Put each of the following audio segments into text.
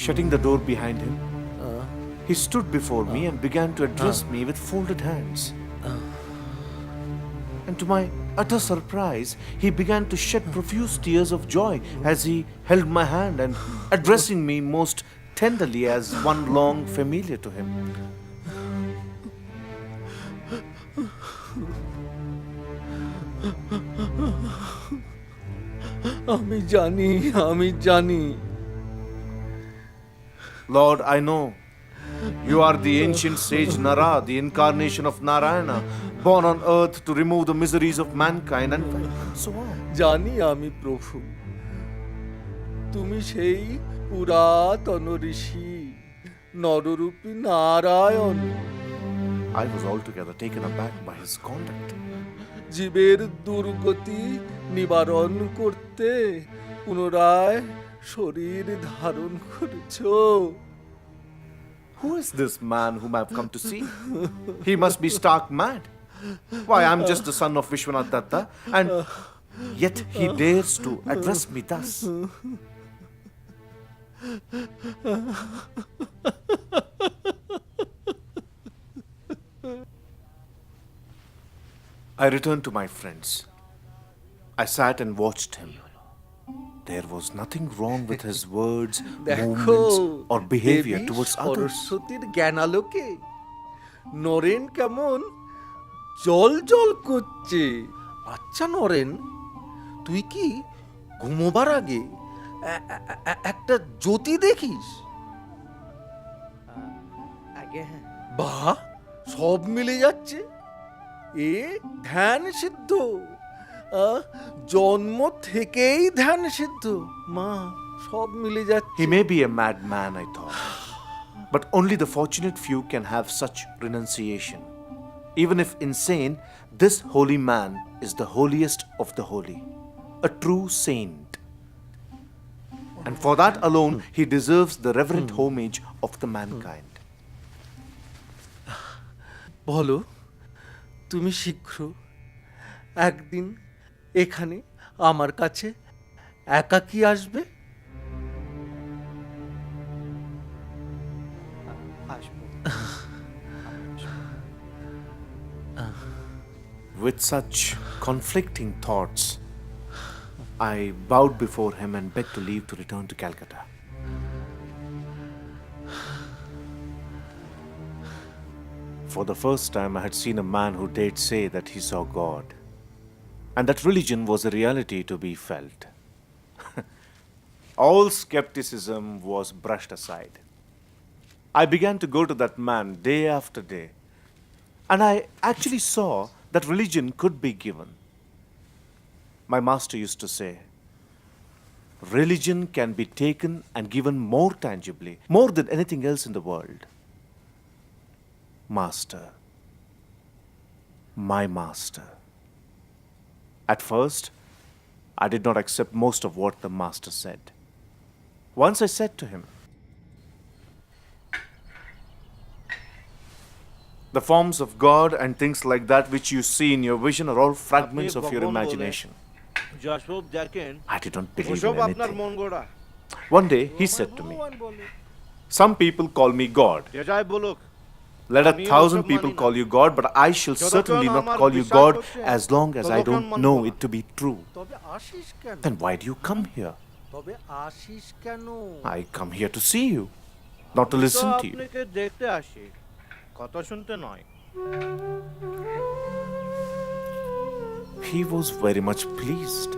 Shutting the door behind him, he stood before me and began to address me with folded hands. And to my utter surprise, he began to shed profuse tears of joy as he held my hand and addressing me most tenderly as one long familiar to him. আমি জানি Lord, I know you are the ancient sage Nara, the incarnation of Narayana, born on earth to remove the miseries of mankind and so on. জানি আমি প্রভু, তুমি সেই পুরাতন ঋষি নররূপী Narayan. I was altogether taken aback by his conduct. জীবের দুর্গতি নিবারণ করতে পুনরায় শরীর ধারণ করেছো। Who is this man whom I have come to see? He must be stark mad. Why, I'm just the son of Vishwanath Datta, and yet he dares to address me thus. I returned to my friends. I sat and watched him. There was nothing wrong with his words, movements, or behavior towards others. সরস্বতীর জ্ঞানালোকে নরেন কেমন জল জল করছে। আচ্ছা নরেন, তুই কি ঘুমোবার আগে একটা জ্যোতি দেখিস? আগে হ্যাঁ। বাহ, সব মিলে যাচ্ছে। এ ধ্যান সিদ্ধ, জন্ম থেকেই ধ্যান সিদ্ধ। মা, সব মিলে যাচ্ছে। He may be a madman, I thought, but only the fortunate few can have such renunciation. Even if insane, this holy man is the holiest of the holy, a true saint. And for that alone, he deserves the reverent homage of the mankind. বলো, তুমি শীঘ্র একদিন এখানে আমার কাছে একাকী আসবে? আসবো। With such conflicting thoughts, I bowed before him and begged to leave to return to Calcutta. For the first time, I had seen a man who dared say that he saw God, and that religion was a reality to be felt. All skepticism was brushed aside. I began to go to that man day after day, and I actually saw that religion could be given. My master used to say, religion can be taken and given more tangibly, more than anything else in the world. Master, my master. At first, I did not accept most of what the master said. Once I said to him, the forms of God and things like that which you see in your vision are all fragments of your imagination. I did not believe in anything. One day, he said to me, some people call me God. Let 1,000 people call you God, but I shall certainly not call you God as long as I don't know it to be true. Then why do you come here? I come here to see you, not to listen to you. He was very much pleased.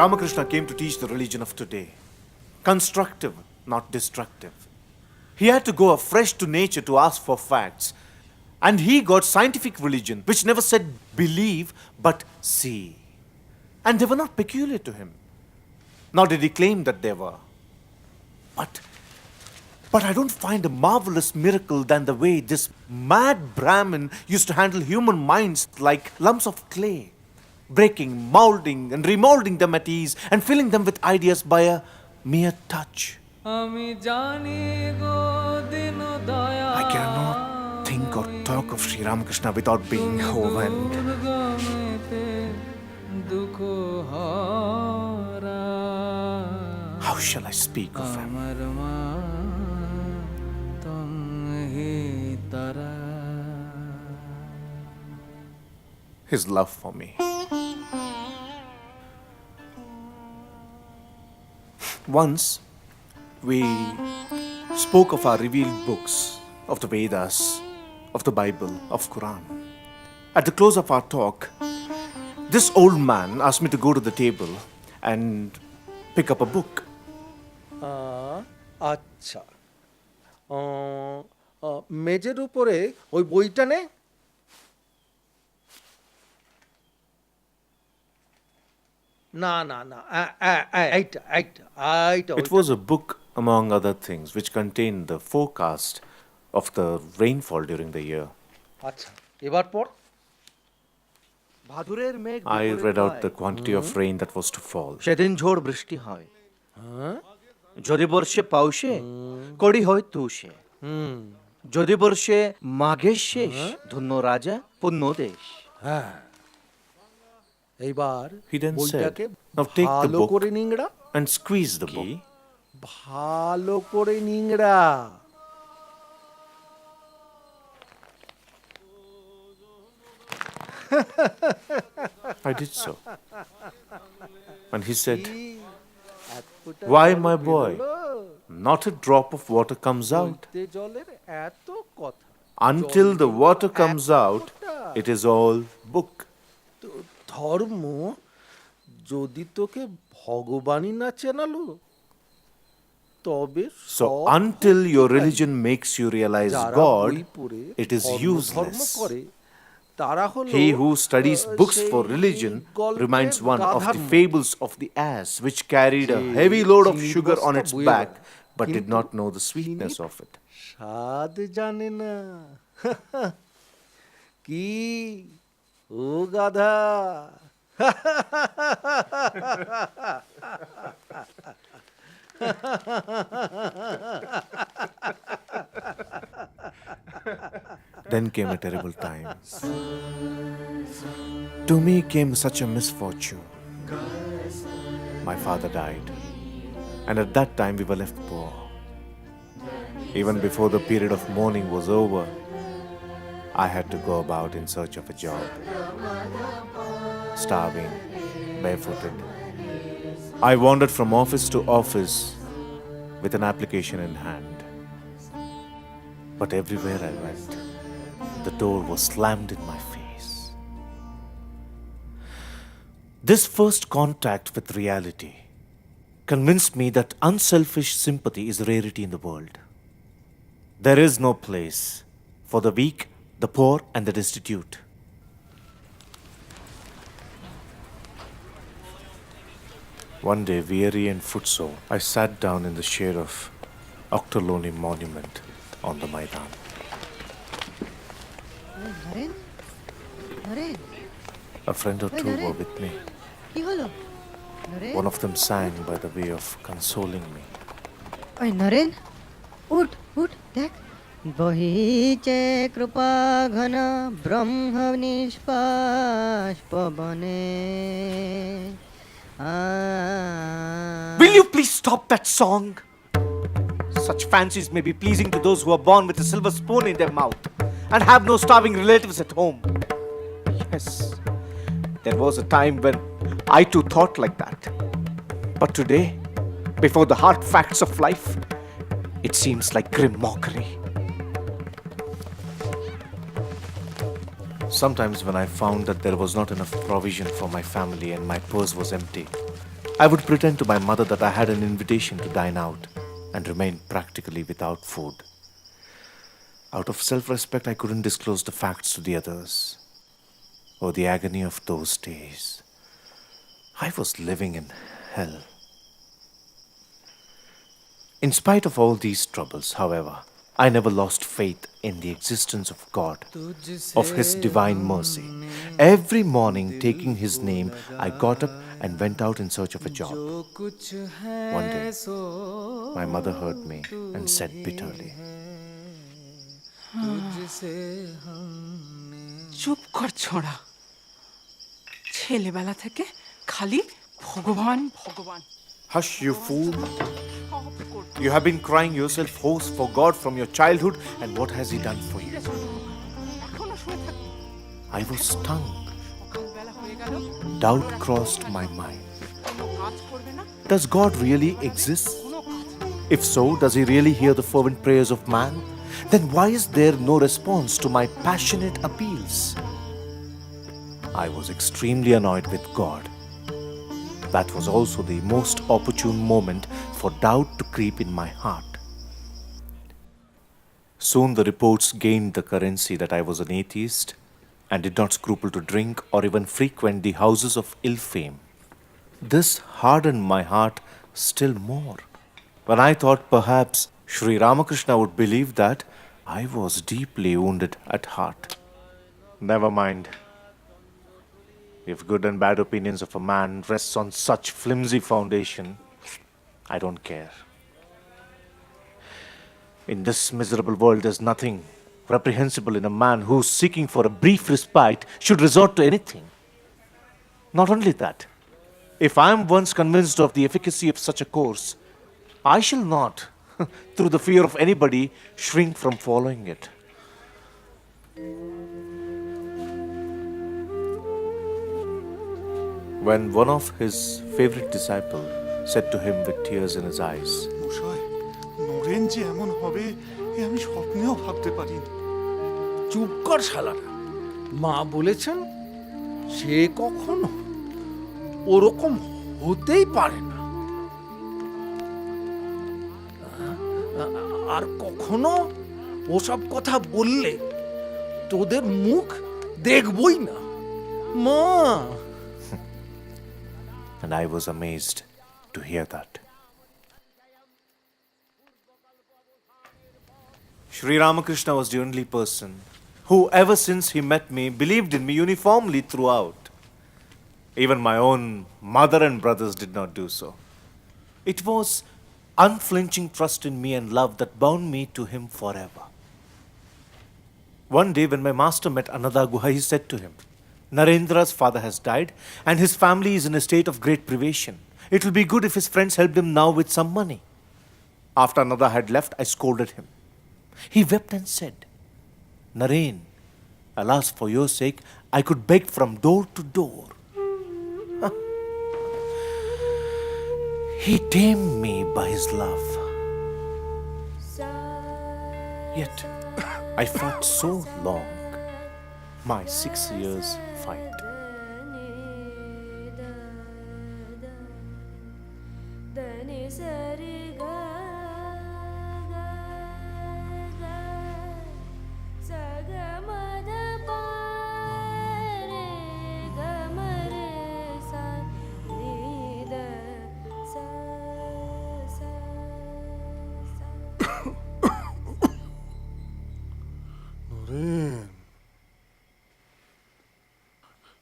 Ramakrishna came to teach the religion of today. Constructive, not destructive. He had to go afresh to nature to ask for facts. And he got scientific religion, which never said believe, but see. And they were not peculiar to him. Nor did he claim that they were. But I don't find a marvelous miracle than the way this mad Brahmin used to handle human minds like lumps of clay, breaking, molding, and remolding them at ease, and filling them with ideas by a mere touch. I cannot think or talk of Sri Ramakrishna without being overwhelmed. दुख हरा How shall I speak of him? अमर माँ तुम ही तारा His love for me. Once we spoke of our revealed books, of the Vedas, of the Bible, of Quran. At the close of our talk, this old man asked me to go to the table and pick up a book. আচ্ছা মেজের উপরে ওই বইটা নে না না না এইটা এইটা এইটা It was a book, among other things, which contained the forecast of the rainfall during the year. আচ্ছা এবার পর ভাদুরের মেঘ I দুপুরে read out হয়। the quantity of rain that was to fall. সেদিন ঝড় বৃষ্টি হয় যদি বর্ষে পাউসে কড়ি হয় তুষে যদি বর্ষে মাঘের শেষ ধন্য রাজা পুণ্য দেশ হ্যাঁ এইবার He then বইটাকে said, "Now take the ভালো book করে নিংড়া and squeeze the book." ভালো করে নিংড়া I did so. And he said, "Why, my boy? Not a drop of water comes out. বইতে জলের এত কথা Until the water comes out, it is all book." তো ধর্ম যদি তোকে ভগবানই না চেনালো তবে So সব until your ভক্তি religion makes you realize যারা God, বই পড়ে it is ধর্ম useless. করে তারা হলো He who studies books সেই for religion গল্পের reminds one of গাধার the মতো। fables of the ass which carried a heavy load of চিনির sugar on বস্তা its বয়ে back বেড়ায়। but did কিন্তু not know the sweetness চিনির of it. স্বাদ জানে না কি ও গাধা Then came a terrible time. To me came such a misfortune. My father died, and at that time we were left poor. Even before the period of mourning was over, I had to go about in search of a job. Starving, barefooted. I wandered from office to office with an application in hand. But everywhere I went, the door was slammed in my face. This first contact with reality convinced me that unselfish sympathy is a rarity in the world. There is no place for the weak, the poor, and the destitute. One day, weary and footsore, I sat down in the shade of Octoloni monument on the Maidan. Naren Naren A friend or two Naren. were with me. কি হলো Naren One of them sang by the way of consoling me. ওই নরেন উঠ উঠ দেখ বহিছে কৃপা ঘন ব্রহ্ম নিষ্পাস পবনে Will you please stop that song? Such fancies may be pleasing to those who are born with a silver spoon in their mouth and have no starving relatives at home. Yes, there was a time when I too thought like that. But today, before the hard facts of life, it seems like grim mockery. Sometimes, when I found that there was not enough provision for my family and my purse was empty, I would pretend to my mother that I had an invitation to dine out and remain practically without food. Out of self-respect, I couldn't disclose the facts to the others. Oh, the agony of those days. I was living in hell. In spite of all these troubles, however, I never lost faith in the existence of God, of His divine mercy. Every morning, taking His name, I got up and went out in search of a job. One day, my mother heard me and said bitterly, চুপ কর ছোড়া, ছেলেবেলা থেকে খালি ভগবান ভগবান। Hush, you fool. You have been crying yourself hoarse for God from your childhood, and what has He done for you? এখনো শুয়ে থাকি। I was stung. সকালবেলা হয়ে গেল, Doubt crossed my mind. কোনো কাজ করবে না, Does God really exist? কোনো কাজ না। If so, does He really hear the fervent prayers of man? Then why is there no response to my passionate appeals? I was extremely annoyed with God. That was also the most opportune moment for doubt to creep in my heart. Soon the reports gained the currency that I was an atheist and did not scruple to drink or even frequent the houses of ill fame. This hardened my heart still more. When I thought perhaps Sri Ramakrishna would believe that, I was deeply wounded at heart. Never mind. If good and bad opinions of a man rests on such flimsy foundation, I don't care. In this miserable world, there's nothing reprehensible in a man who, seeking for a brief respite, should resort to anything. Not only that, if I am once convinced of the efficacy of such a course, I shall not, through the fear of anybody, shrink from following it. When one of his favorite disciples said to him with tears in his eyes, মশাই, নরেন যে এমন হবে এ আমি স্বপ্নেও ভাবতে পারিনি। চুপ কর শালারা, মা বলেছেন সে কখনো ওরকম হতেই পারে না। আর কখনো ওসব কথা বললে তোদের মুখ দেখবই না, মা। and I was amazed to hear that. Sri Ramakrishna was the only person who, ever since he met me, believed in me uniformly throughout. Even my own mother and brothers did not do so. It was unflinching trust in me and love that bound me to him forever. One day, when my master met Ananda Guha, he said to him, Narendra's father has died and his family is in a state of great privation. It will be good if his friends helped him now with some money. After Ananda had left, I scolded him. He wept and said, Naren, alas, for your sake, I could beg from door to door. He tamed me by his love. Yet, I fought so long. My 6 years fight.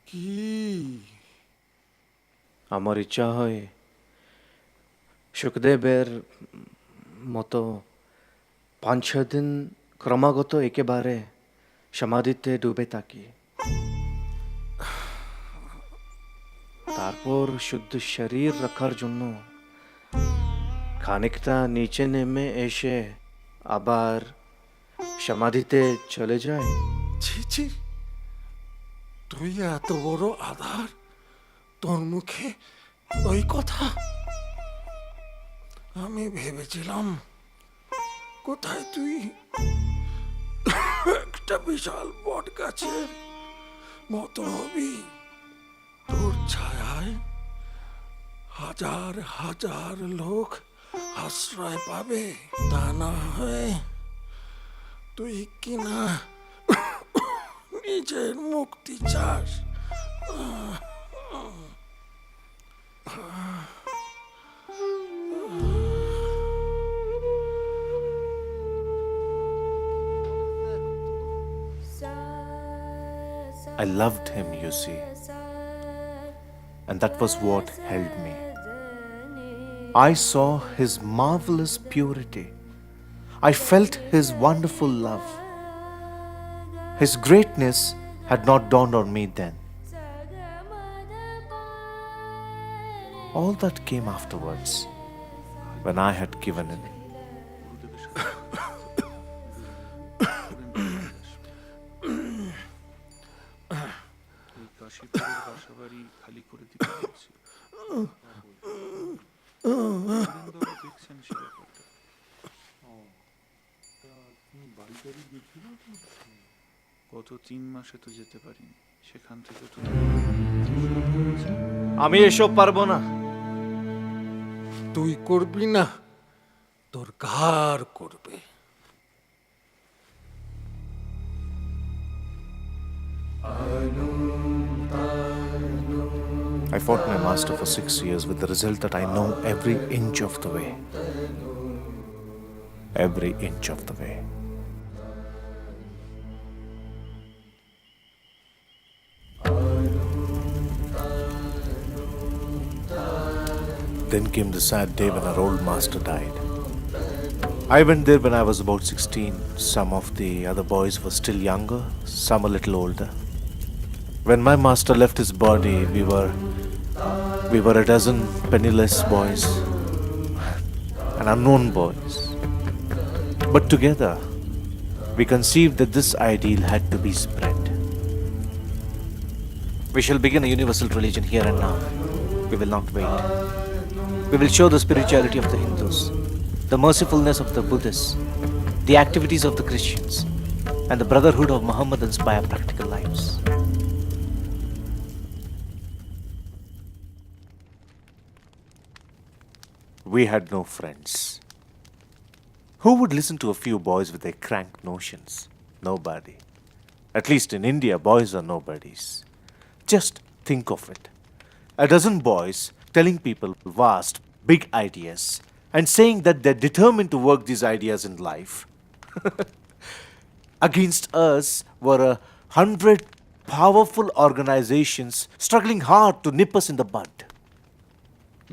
কি আমার ইচ্ছা হয় সুখদেবের মতো 5-6 দিন ক্রমাগত একেবারে সমাধিতে ডুবে থাকি, তারপর শুদ্ধ শরীর রাখার জন্য খানিকটা নিচে নেমে এসে আবার সমাধিতে চলে যায়। ছি ছি, তুই এত বড় আধার, তোর মুখে ওই কথা? আমি ভেবেছিলাম কোথায় তুই একটা বিশাল বট গাছের মতো হবি, তোর ছায়ায় হাজার হাজার লোক আশ্রয় পাবে। তা না হয় তুই কিনা নিজের মুক্তি চাস। I loved him, you see, and that was what held me. I saw his marvelous purity. I felt his wonderful love. His greatness had not dawned on me then. All that came afterwards, when I had given in. কাশীপুরের বাসাবাড়ি খালি করে দিতে বলছি। দেখছেন সে ব্যাপারটা। গত 3 মাসে তো যেতে পারিনি, সেখান থেকে তো আমি এসব পারবো না। তুই করবি না, তোর ঘাড় করবে। I fought my master for 6 years with the result that I know every inch of the way. Every inch of the way. Then came the sad day when our old master died. I went there when I was about 16. Some of the other boys were still younger, some a little older. When my master left his body, we were a dozen penniless boys and unknown boys. But together, we conceived that this ideal had to be spread. We shall begin a universal religion here and now. We will not wait. We will show the spirituality of the Hindus, the mercifulness of the Buddhists, the activities of the Christians, and the brotherhood of Mohammedans by our practical lives. We had no friends. Who would listen to a few boys with their crank notions? Nobody. At least in India, boys are nobodies. Just think of it. A dozen boys telling people vast, big ideas and saying that they're determined to work these ideas in life. Against us were 100 powerful organizations struggling hard to nip us in the bud.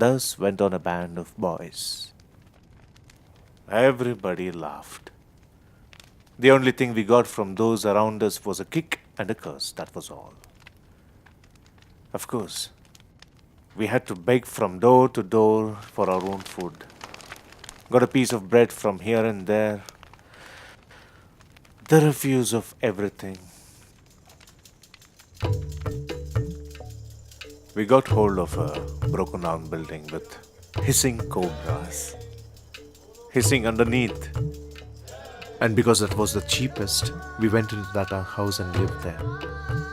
Thus went on a band of boys. Everybody laughed. The only thing we got from those around us was a kick and a curse, that was all. Of course, we had to beg from door to door for our own food. Got a piece of bread from here and there. The refuse of everything. We got hold of a broken down building with hissing cobras. Hissing underneath. And because that was the cheapest, we went into that house and lived there.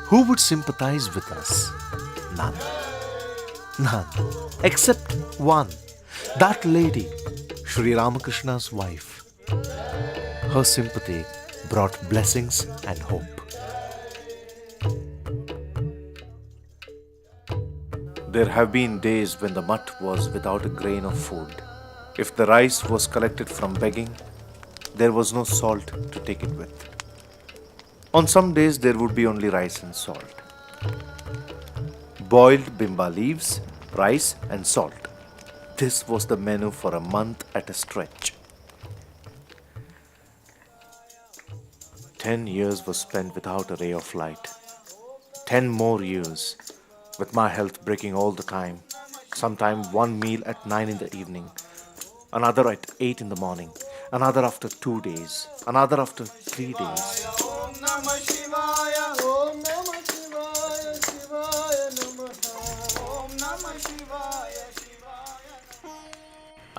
Who would sympathize with us? None. None. Except one. That lady, Sri Ramakrishna's wife. Her sympathy brought blessings and hope. There have been days when the mutt was without a grain of food. If the rice was collected from begging, there was no salt to take it with. On some days, there would be only rice and salt. Boiled bimba leaves, rice and salt. This was the menu for a month at a stretch. 10 years was spent without a ray of light. 10 more years with my health breaking all the time. Sometime one meal at 9 in the evening, another at 8 in the morning, another after 2 days, another after 3 days.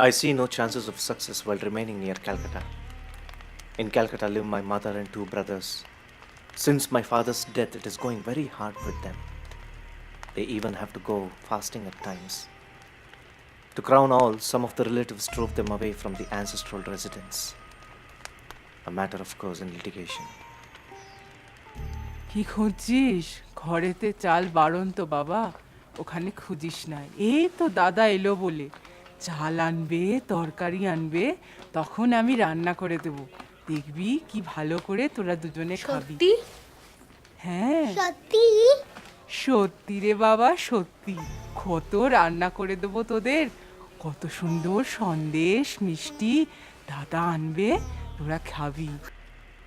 I see no chances of success while remaining near Calcutta. In Calcutta live my mother and 2 brothers. Since my father's death, it is going very hard with them. They even have to go fasting at times. To crown all, some of the relatives drove them away from the ancestral residence. A matter, of course, in litigation. কি খুঁজছিস? ঘরেতে চাল বারণ তো বাবা, ওখানে খুঁজিস না। এই তো দাদা এলো বলে চাল আনবে, তরকারি আনবে, তখন আমি রান্না করে দেব। দেখবি কি ভালো করে তোরা দুজনে খাবি। সত্যি? হ্যাঁ সত্যি? সত্যি রে বাবা, সত্যি। কত রান্না করে দেবো তোদের, কত সুন্দর সন্দেশ মিষ্টি দাদা আনবে, তোরা খাবি।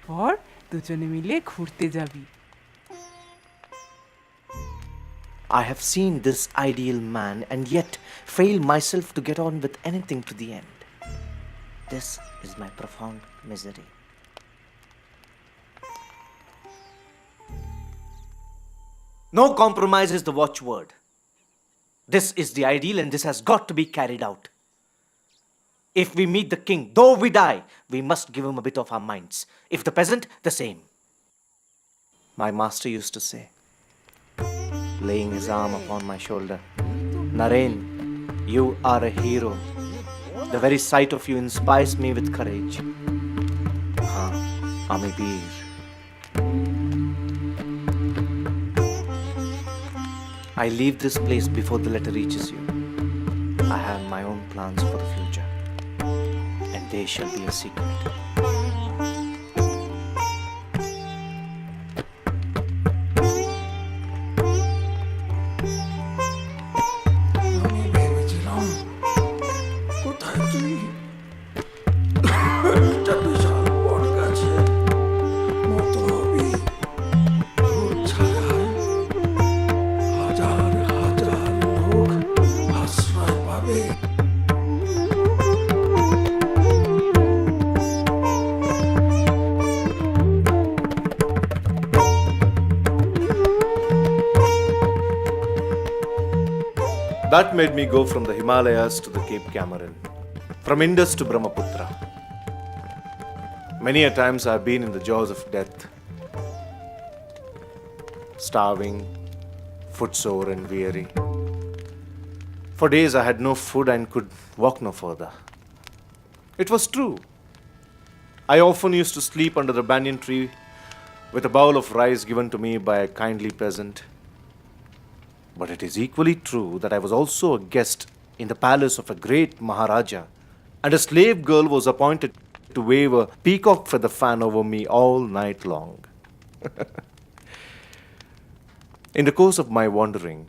পর দুজনে মিলে ঘুরতে যাবি। I have seen this ideal man and yet fail myself to get on with anything to the end. This is my profound misery. No compromise is the watchword. This is the ideal and this has got to be carried out. If we meet the king, though we die, we must give him a bit of our minds. If the peasant, the same. My master used to say, laying his arm upon my shoulder, Naren, you are a hero. The very sight of you inspires me with courage. Haan, Ami Bir. I leave this place before the letter reaches you. I have my own plans for the future, and they shall be a secret. আমি ভেবেছিলাম কোথায় তুই একটা বিশাল বট গাছের মতো হবি, তোর ছায়ায় হাজার হাজার লোক আশ্রয় পাবে। That made me go from the Himalayas to the Cape Cameron, from Indus to Brahmaputra. Many a times I've been in the jaws of death, starving, footsore and weary. For days I had no food and could walk no further. It was true. I often used to sleep under the banyan tree with a bowl of rice given to me by a kindly peasant. But it is equally true that I was also a guest in the palace of a great Maharaja, and a slave girl was appointed to wave a peacock feather fan over me all night long. In the course of my wandering,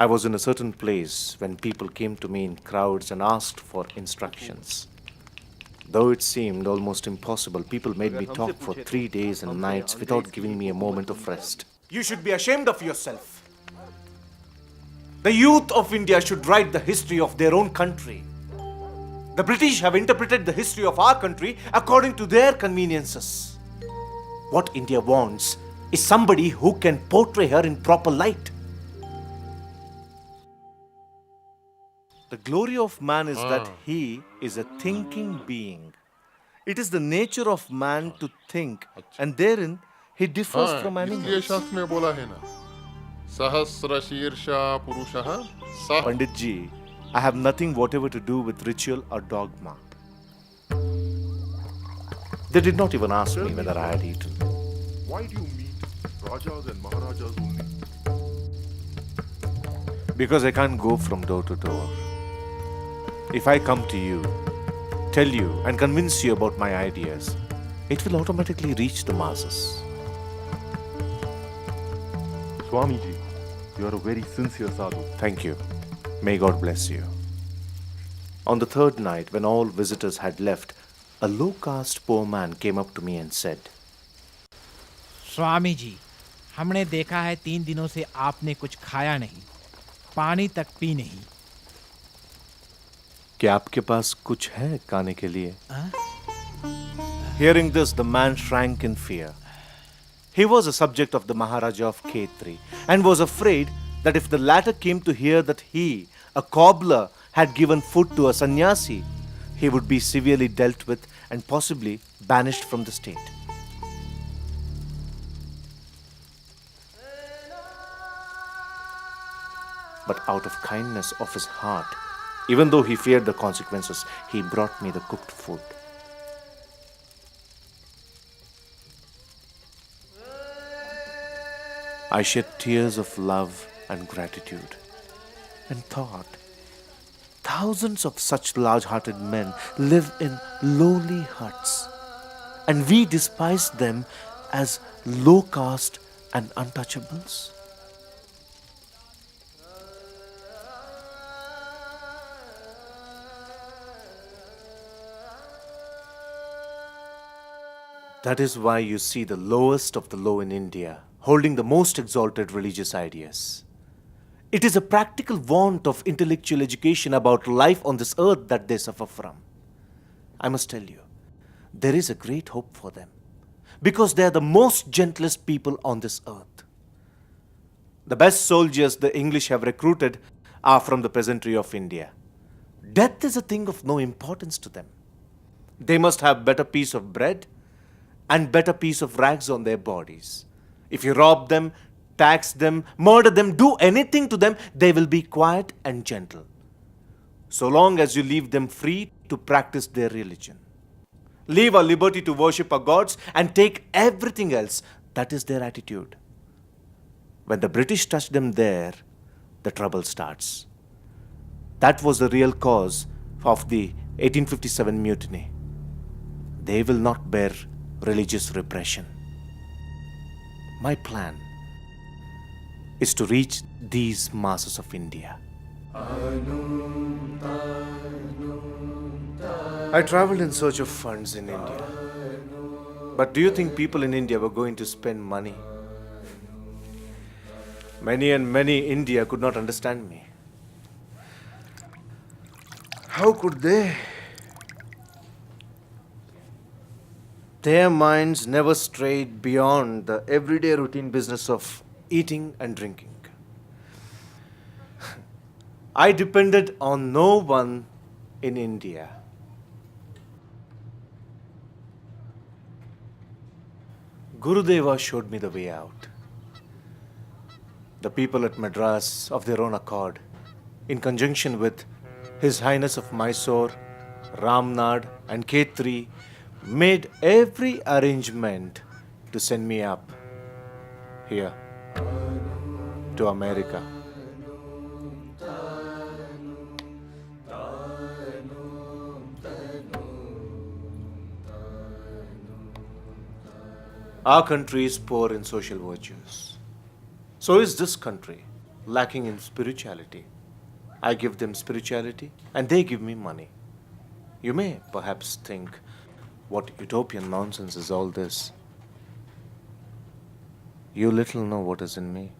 I was in a certain place when people came to me in crowds and asked for instructions. Though it seemed almost impossible, people made me talk for 3 days and nights without giving me a moment of rest. You should be ashamed of yourself. The youth of India should write the history of their own country. The British have interpreted the history of our country according to their conveniences. What India wants is somebody who can portray her in proper light. The glory of man is that he is a thinking being. It is the nature of man to think, and therein he differs from इसलिए animals. शास्त्र में बोला है ना, सहस्र शीर्षा पुरुषः सह। Pandit ji, I have nothing whatever to do with ritual or dogma. They did not even ask me whether I had eaten. Why do you meet Rajas and Maharajas only? Because I can't go from door to door. If I come to you, tell you, and convince you about my ideas, it will automatically reach the masses. Swamiji, you are a very sincere sadhu. Thank you. May God bless you. On the third night, when all visitors had left, a low-caste poor man came up to me and said, Swami ji, हमने देखा है 3 दिनों से आपने कुछ खाया नहीं, पानी तक पी नहीं। क्या आपके पास कुछ है खाने के लिए? Hearing this, the man shrank in fear. He was a subject of the Maharaja of Khetri and was afraid that if the latter came to hear that he, a cobbler, had given food to a sannyasi, he would be severely dealt with and possibly banished from the state. But out of kindness of his heart, even though he feared the consequences, he brought me the cooked food. I shed tears of love and gratitude and thought, thousands of such large-hearted men live in lowly huts, and we despise them as low caste and untouchables. That is why you see the lowest of the low in India holding the most exalted religious ideas. It is a practical want of intellectual education about life on this earth that they suffer from. I must tell you, there is a great hope for them because they are the most gentlest people on this earth. The best soldiers the English have recruited are from the peasantry of India. Death is a thing of no importance to them. They must have better piece of bread and better piece of rags on their bodies. If you rob them, tax them, murder them, do anything to them, they will be quiet and gentle. So long as you leave them free to practice their religion. Leave our liberty to worship our gods and take everything else. That is their attitude. When the British touch them there, the trouble starts. That was the real cause of the 1857 mutiny. They will not bear religious repression. My plan is to reach these masses of India. I traveled in search of funds in India. But do you think people in India were going to spend money? Many and many India could not understand me. How could they? Their minds never strayed beyond the everyday routine business of eating and drinking. I depended on no one in India. Gurudeva showed me the way out. The people at Madras, of their own accord, in conjunction with His Highness of Mysore, Ramnad and Khetri, made every arrangement to send me up here to America. Our country is poor in social virtues. So is this country lacking in spirituality. I give them spirituality and they give me money. You may perhaps think, what utopian nonsense is all this? You little know what is in me.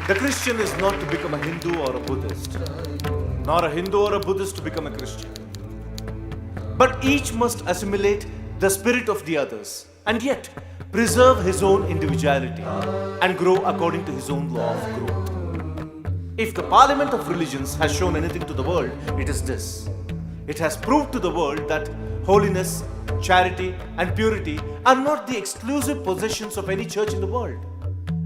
The Christian is not to become a Hindu or a Buddhist, nor a Hindu or a Buddhist to become a Christian. But each must assimilate the spirit of the others and yet preserve his own individuality and grow according to his own law of growth. If the Parliament of Religions has shown anything to the world, it is this. It has proved to the world that holiness, charity, and purity are not the exclusive possessions of any church in the world,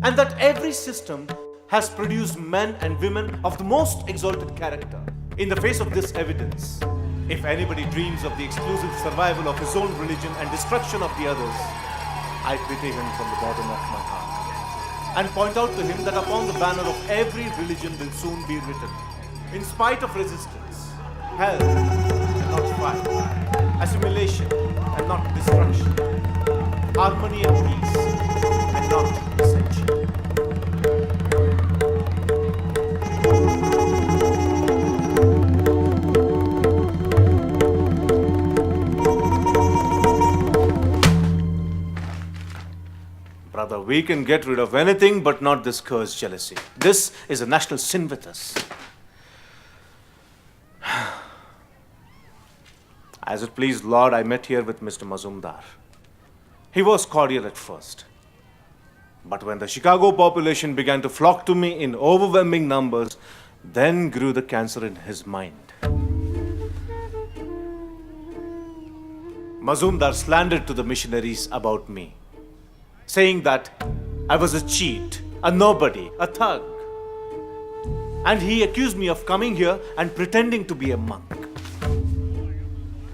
and that every system has produced men and women of the most exalted character. In the face of this evidence, if anybody dreams of the exclusive survival of his own religion and destruction of the others, I pity him from the bottom of my heart and point out to him that upon the banner of every religion will soon be written, in spite of resistance, hell and not fire, assimilation and not destruction, harmony and peace and not dissension. Brother, we can get rid of anything but not this cursed jealousy. This is a national sin with us. As it pleased Lord, I met here with Mr. Mazumdar. He was cordial at first. But when the Chicago population began to flock to me in overwhelming numbers, then grew the cancer in his mind. Mazumdar slandered to the missionaries about me, saying that I was a cheat, a nobody, a thug. And he accused me of coming here and pretending to be a monk.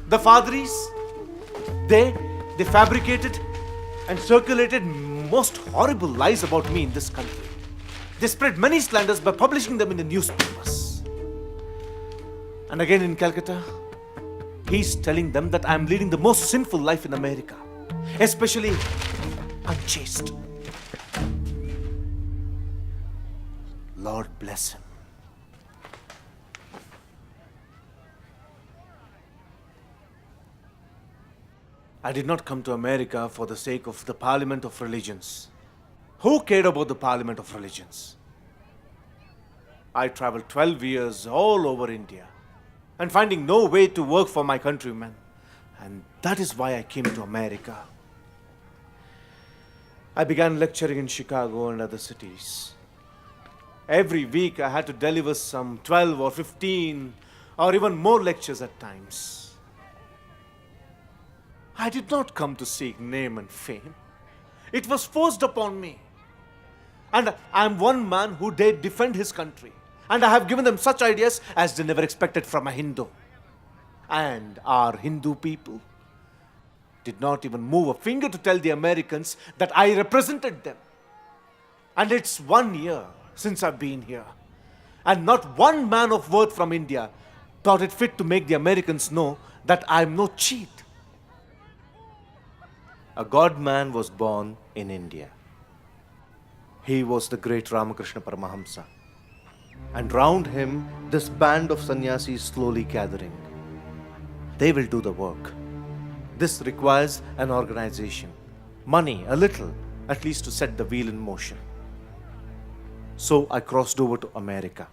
The Fadris, they fabricated and circulated most horrible lies about me in this country. They spread many slanders by publishing them in the newspapers. And again in Calcutta, he's telling them that I'm leading the most sinful life in America, especially unchaste. Lord bless him. I did not come to America for the sake of the Parliament of Religions. Who cared about the Parliament of Religions? I traveled 12 years all over India and finding no way to work for my countrymen. And that is why I came to America. I began lecturing in Chicago and other cities. Every week I had to deliver some 12 or 15 or even more lectures at times. I did not come to seek name and fame. It was forced upon me. And I am one man who dared defend his country. And I have given them such ideas as they never expected from a Hindu. And our Hindu people did not even move a finger to tell the Americans that I represented them. And it's 1 year since I've been here. And not one man of worth from India thought it fit to make the Americans know that I'm no cheat. A God man was born in India. He was the great Ramakrishna Paramahamsa. And round him, this band of sannyasis slowly gathering. They will do the work. This requires an organization, money, a little, at least to set the wheel in motion. So I crossed over to America.